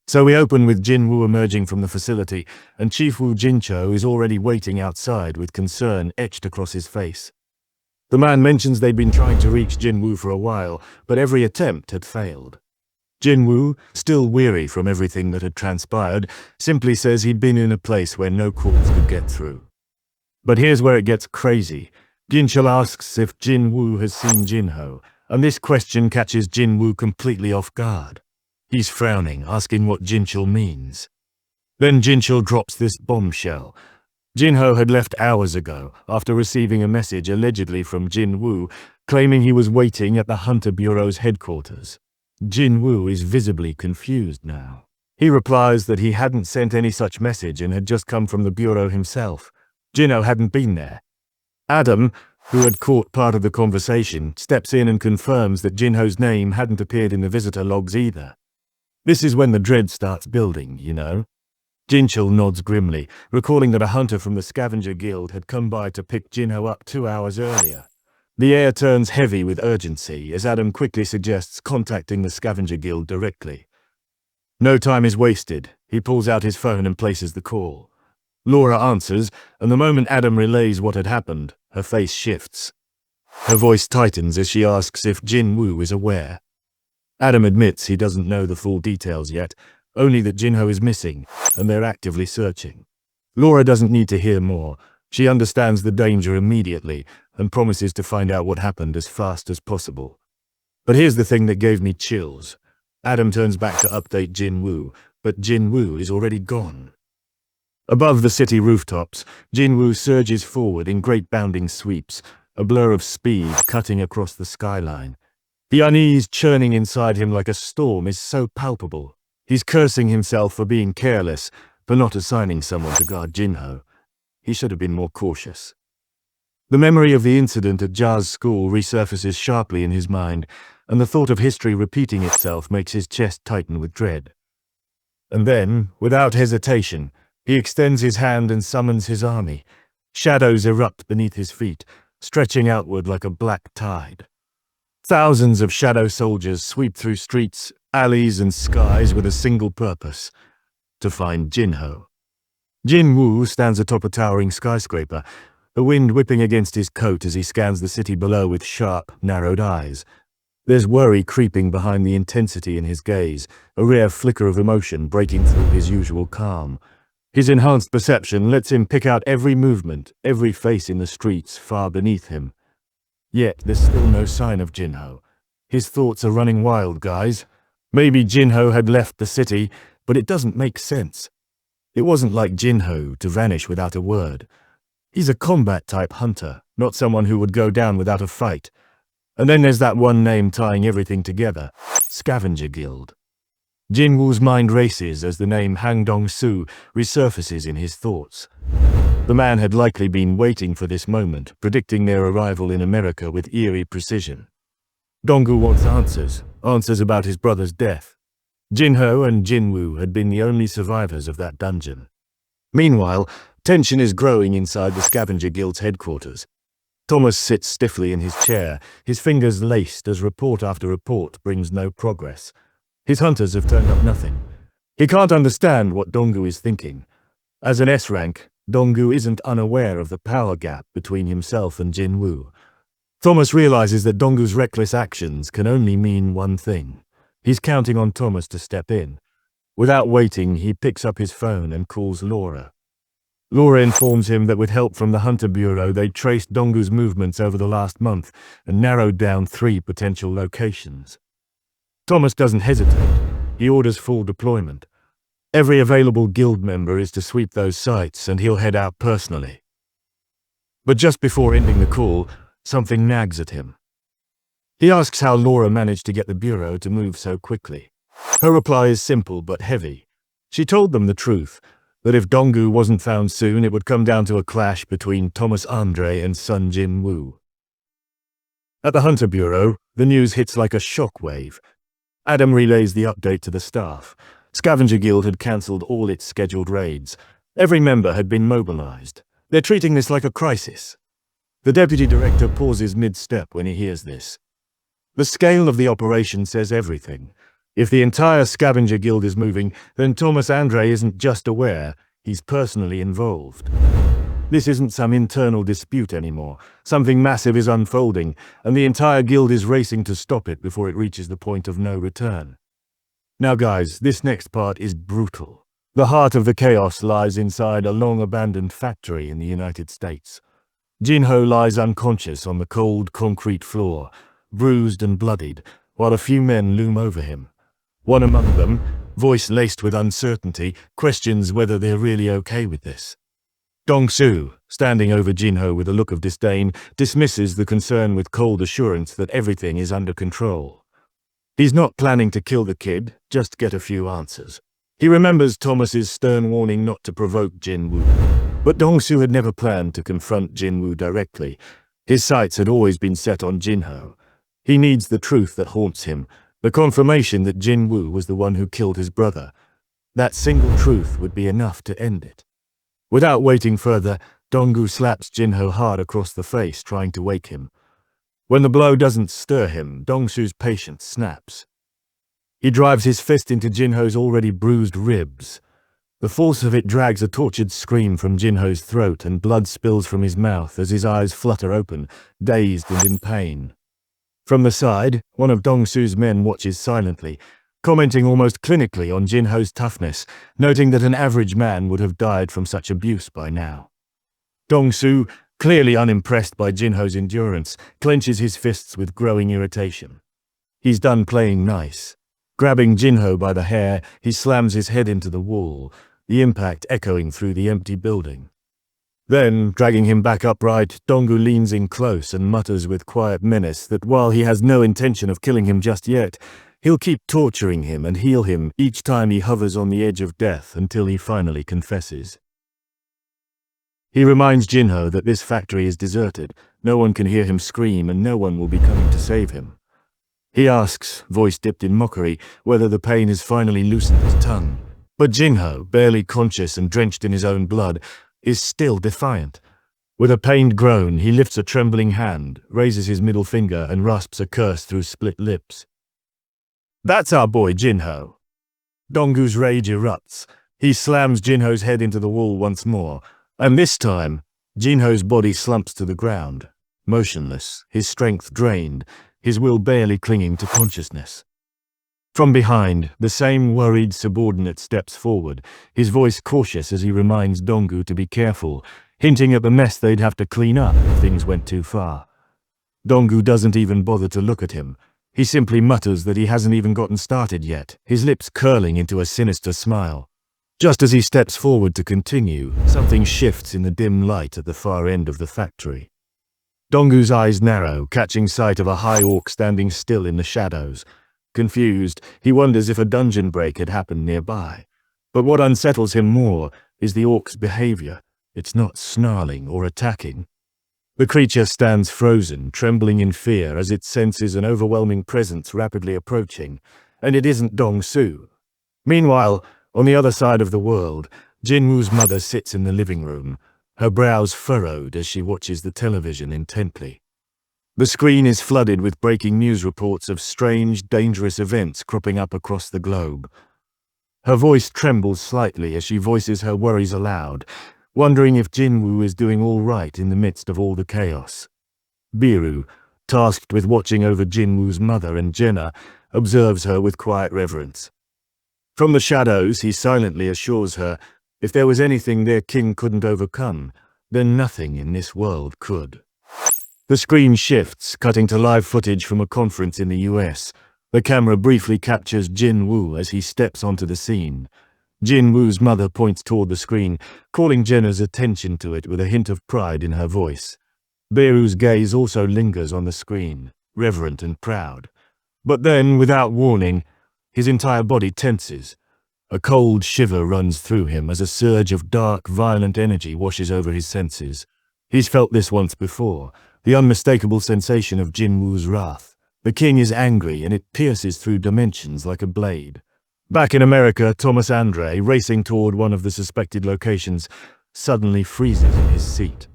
So we open with Jin-Woo emerging from the facility, and Chief Wu Jincho is already waiting outside with concern etched across his face. The man mentions they'd been trying to reach Jin-Woo for a while, but every attempt had failed. Jin-Woo, still weary from everything that had transpired, simply says he'd been in a place where no calls could get through. But here's where it gets crazy. Jincho asks if Jin-Woo has seen Jinho, and this question catches Jin-Woo completely off guard. He's frowning, asking what Jincho means. Then Jincho drops this bombshell. Jinho had left hours ago, after receiving a message allegedly from Jin-Woo, claiming he was waiting at the Hunter Bureau's headquarters. Jin-Woo is visibly confused now. He replies that he hadn't sent any such message and had just come from the Bureau himself. Jinho hadn't been there. Adam, who had caught part of the conversation, steps in and confirms that Jinho's name hadn't appeared in the visitor logs either. This is when the dread starts building, you know. Jincho nods grimly, recalling that a hunter from the Scavenger Guild had come by to pick Jinho up 2 hours earlier. The air turns heavy with urgency as Adam quickly suggests contacting the Scavenger Guild directly. No time is wasted. He pulls out his phone and places the call. Laura answers, and the moment Adam relays what had happened, her face shifts. Her voice tightens as she asks if Jin-Woo is aware. Adam admits he doesn't know the full details yet, only that Jinho is missing, and they're actively searching. Laura doesn't need to hear more. She understands the danger immediately, and promises to find out what happened as fast as possible. But here's the thing that gave me chills. Adam turns back to update Jin-Woo, but Jin-Woo is already gone. Above the city rooftops, Jin-Woo surges forward in great bounding sweeps, a blur of speed cutting across the skyline. The unease churning inside him like a storm is so palpable. He's cursing himself for being careless, for not assigning someone to guard Jinho. He should have been more cautious. The memory of the incident at Ja's school resurfaces sharply in his mind, and the thought of history repeating itself makes his chest tighten with dread. And then, without hesitation, he extends his hand and summons his army. Shadows erupt beneath his feet, stretching outward like a black tide. Thousands of shadow soldiers sweep through streets, alleys, and skies with a single purpose: to find Jinho. Jin-Woo stands atop a towering skyscraper, the wind whipping against his coat as he scans the city below with sharp, narrowed eyes. There's worry creeping behind the intensity in his gaze, a rare flicker of emotion breaking through his usual calm. His enhanced perception lets him pick out every movement, every face in the streets far beneath him. Yet there's still no sign of Jinho. His thoughts are running wild, guys. Maybe Jinho had left the city, but it doesn't make sense. It wasn't like Jinho to vanish without a word. He's a combat-type hunter, not someone who would go down without a fight. And then there's that one name tying everything together: Scavenger Guild. Jin-Woo's mind races as the name Hang Dong-Soo resurfaces in his thoughts. The man had likely been waiting for this moment, predicting their arrival in America with eerie precision. Dong-Gu wants answers about his brother's death. Jinho and Jin-Woo had been the only survivors of that dungeon. Meanwhile, tension is growing inside the Scavenger Guild's headquarters. Thomas sits stiffly in his chair, his fingers laced as report after report brings no progress. His hunters have turned up nothing. He can't understand what Dong-Gu is thinking. As an S-rank, Dong-Gu isn't unaware of the power gap between himself and Jin-Woo. Thomas realizes that Dong-Gu's reckless actions can only mean one thing. He's counting on Thomas to step in. Without waiting, he picks up his phone and calls Laura. Laura informs him that with help from the Hunter Bureau, they traced Dong-Gu's movements over the last month and narrowed down 3 potential locations. Thomas doesn't hesitate. He orders full deployment. Every available guild member is to sweep those sites, and he'll head out personally. But just before ending the call, something nags at him. He asks how Laura managed to get the Bureau to move so quickly. Her reply is simple but heavy. She told them the truth, that if Dong-Gu wasn't found soon, it would come down to a clash between Thomas Andre and Sun Jin-Woo. At the Hunter Bureau, the news hits like a shockwave. Adam relays the update to the staff. Scavenger Guild had cancelled all its scheduled raids. Every member had been mobilized. They're treating this like a crisis. The deputy director pauses mid-step when he hears this. The scale of the operation says everything. If the entire Scavenger Guild is moving, then Thomas Andre isn't just aware, he's personally involved. This isn't some internal dispute anymore. Something massive is unfolding, and the entire guild is racing to stop it before it reaches the point of no return. Now guys, this next part is brutal. The heart of the chaos lies inside a long-abandoned factory in the United States. Jinho lies unconscious on the cold concrete floor, bruised and bloodied, while a few men loom over him. One among them, voice laced with uncertainty, questions whether they're really okay with this. Dong-soo, standing over Jinho with a look of disdain, dismisses the concern with cold assurance that everything is under control. He's not planning to kill the kid, just get a few answers. He remembers Thomas's stern warning not to provoke Jin-Woo. But Dong-soo had never planned to confront Jin-Woo directly. His sights had always been set on Jinho. He needs the truth that haunts him, the confirmation that Jin-Woo was the one who killed his brother. That single truth would be enough to end it. Without waiting further, Dong-gu slaps Jinho hard across the face, trying to wake him. When the blow doesn't stir him, Dong-soo's patience snaps. He drives his fist into Jinho's already bruised ribs. The force of it drags a tortured scream from Jinho's throat, and blood spills from his mouth as his eyes flutter open, dazed and in pain. From the side, one of Dong-soo's men watches silently, commenting almost clinically on Jinho's toughness, noting that an average man would have died from such abuse by now. Dong-soo, clearly unimpressed by Jinho's endurance, clenches his fists with growing irritation. He's done playing nice. Grabbing Jinho by the hair, he slams his head into the wall, the impact echoing through the empty building. Then, dragging him back upright, Dong-gu leans in close and mutters with quiet menace that while he has no intention of killing him just yet, he'll keep torturing him and heal him each time he hovers on the edge of death until he finally confesses. He reminds Jinho that this factory is deserted, no one can hear him scream and no one will be coming to save him. He asks, voice dipped in mockery, whether the pain has finally loosened his tongue. But Jinho, barely conscious and drenched in his own blood, is still defiant. With a pained groan, he lifts a trembling hand, raises his middle finger and rasps a curse through split lips. "That's our boy Jinho." Dong-gu's rage erupts. He slams Jinho's head into the wall once more, and this time, Jinho's body slumps to the ground, motionless, his strength drained, his will barely clinging to consciousness. From behind, the same worried subordinate steps forward, his voice cautious as he reminds Dong-gu to be careful, hinting at the mess they'd have to clean up if things went too far. Dong-gu doesn't even bother to look at him. He simply mutters that he hasn't even gotten started yet, his lips curling into a sinister smile. Just as he steps forward to continue, something shifts in the dim light at the far end of the factory. Dong-gu's eyes narrow, catching sight of a high orc standing still in the shadows. Confused, he wonders if a dungeon break had happened nearby. But what unsettles him more is the orc's behavior. It's not snarling or attacking. The creature stands frozen, trembling in fear as it senses an overwhelming presence rapidly approaching, and it isn't Dong-soo. Meanwhile, on the other side of the world, Jin-Woo's mother sits in the living room, her brows furrowed as she watches the television intently. The screen is flooded with breaking news reports of strange, dangerous events cropping up across the globe. Her voice trembles slightly as she voices her worries aloud, wondering if Jin-Woo is doing all right in the midst of all the chaos. Biru, tasked with watching over Jin-Woo's mother and Jenna, observes her with quiet reverence. From the shadows, he silently assures her, if there was anything their king couldn't overcome, then nothing in this world could. The screen shifts, cutting to live footage from a conference in the US. The camera briefly captures Jin-Woo as he steps onto the scene. Jin-Woo's mother points toward the screen, calling Jenna's attention to it with a hint of pride in her voice. Biru's gaze also lingers on the screen, reverent and proud. But then, without warning, his entire body tenses. A cold shiver runs through him as a surge of dark, violent energy washes over his senses. He's felt this once before, the unmistakable sensation of Jin-Woo's wrath. The king is angry and it pierces through dimensions like a blade. Back in America, Thomas Andre, racing toward one of the suspected locations, suddenly freezes in his seat.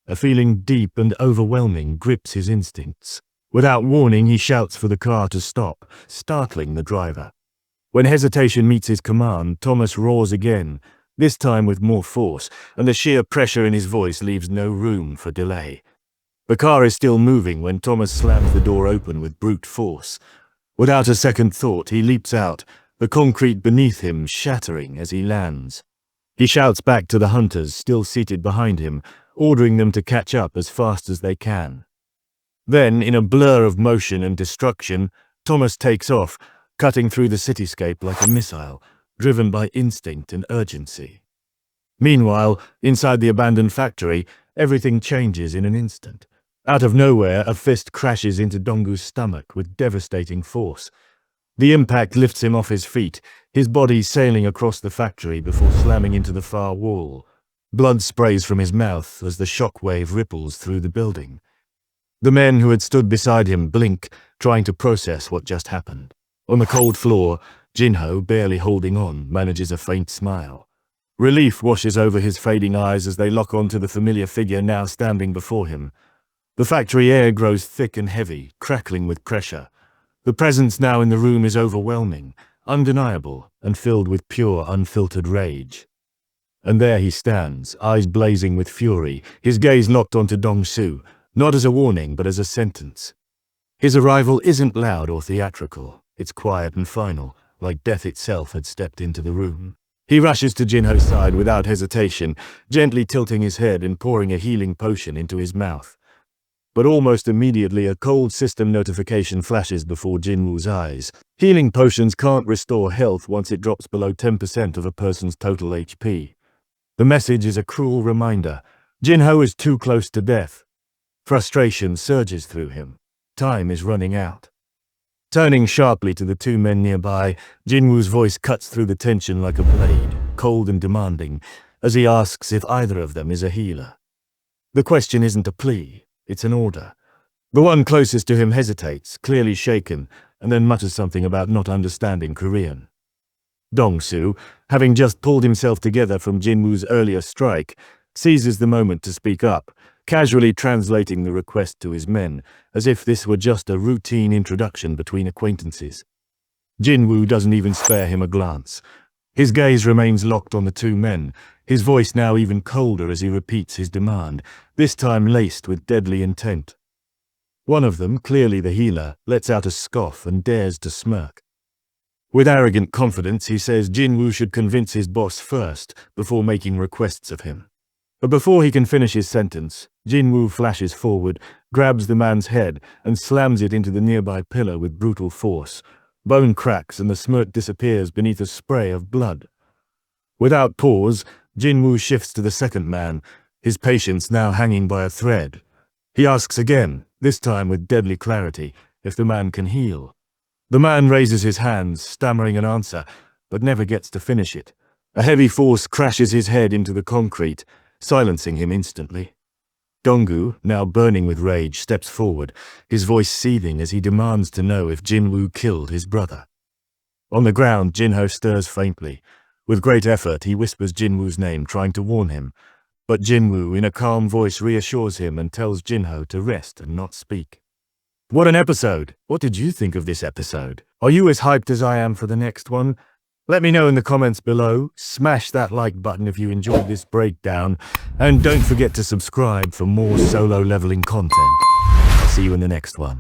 A feeling deep and overwhelming grips his instincts. Without warning, he shouts for the car to stop, startling the driver. When hesitation meets his command, Thomas roars again, this time with more force, and the sheer pressure in his voice leaves no room for delay. The car is still moving when Thomas slams the door open with brute force. Without a second thought, he leaps out, the concrete beneath him shattering as he lands. He shouts back to the hunters still seated behind him, ordering them to catch up as fast as they can. Then, in a blur of motion and destruction, Thomas takes off, cutting through the cityscape like a missile, driven by instinct and urgency. Meanwhile, inside the abandoned factory, everything changes in an instant. Out of nowhere, a fist crashes into Donggu's stomach with devastating force. The impact lifts him off his feet, his body sailing across the factory before slamming into the far wall. Blood sprays from his mouth as the shockwave ripples through the building. The men who had stood beside him blink, trying to process what just happened. On the cold floor, Jinho, barely holding on, manages a faint smile. Relief washes over his fading eyes as they lock onto the familiar figure now standing before him. The factory air grows thick and heavy, crackling with pressure. The presence now in the room is overwhelming, undeniable, and filled with pure, unfiltered rage. And there he stands, eyes blazing with fury, his gaze locked onto Dong-su, not as a warning but as a sentence. His arrival isn't loud or theatrical. It's quiet and final, like death itself had stepped into the room. He rushes to Jinho's side without hesitation, gently tilting his head and pouring a healing potion into his mouth. But almost immediately a cold system notification flashes before Jin-Woo's eyes. Healing potions can't restore health once it drops below 10% of a person's total HP. The message is a cruel reminder. Jinho is too close to death. Frustration surges through him. Time is running out. Turning sharply to the two men nearby, Jin-Woo's voice cuts through the tension like a blade, cold and demanding, as he asks if either of them is a healer. The question isn't a plea, it's an order. The one closest to him hesitates, clearly shaken, and then mutters something about not understanding Korean. Dong-su, having just pulled himself together from Jin-Woo's earlier strike, seizes the moment to speak up, casually translating the request to his men, as if this were just a routine introduction between acquaintances. Jin-Woo doesn't even spare him a glance. His gaze remains locked on the two men, his voice now even colder as he repeats his demand, this time laced with deadly intent. One of them, clearly the healer, lets out a scoff and dares to smirk. With arrogant confidence, he says Jin-Woo should convince his boss first, before making requests of him. But before he can finish his sentence, Jin-Woo flashes forward, grabs the man's head, and slams it into the nearby pillar with brutal force. Bone cracks and the smirk disappears beneath a spray of blood. Without pause, Jin-Woo shifts to the second man, his patience now hanging by a thread. He asks again, this time with deadly clarity, if the man can heal. The man raises his hands, stammering an answer, but never gets to finish it. A heavy force crashes his head into the concrete, silencing him instantly. Donggu, now burning with rage, steps forward, his voice seething as he demands to know if Jin-Woo killed his brother. On the ground, Jinho stirs faintly. With great effort, he whispers Jin-Woo's name, trying to warn him. But Jin-Woo, in a calm voice, reassures him and tells Jinho to rest and not speak. What an episode! What did you think of this episode? Are you as hyped as I am for the next one? Let me know in the comments below, smash that like button if you enjoyed this breakdown, and don't forget to subscribe for more solo leveling content. I'll see you in the next one.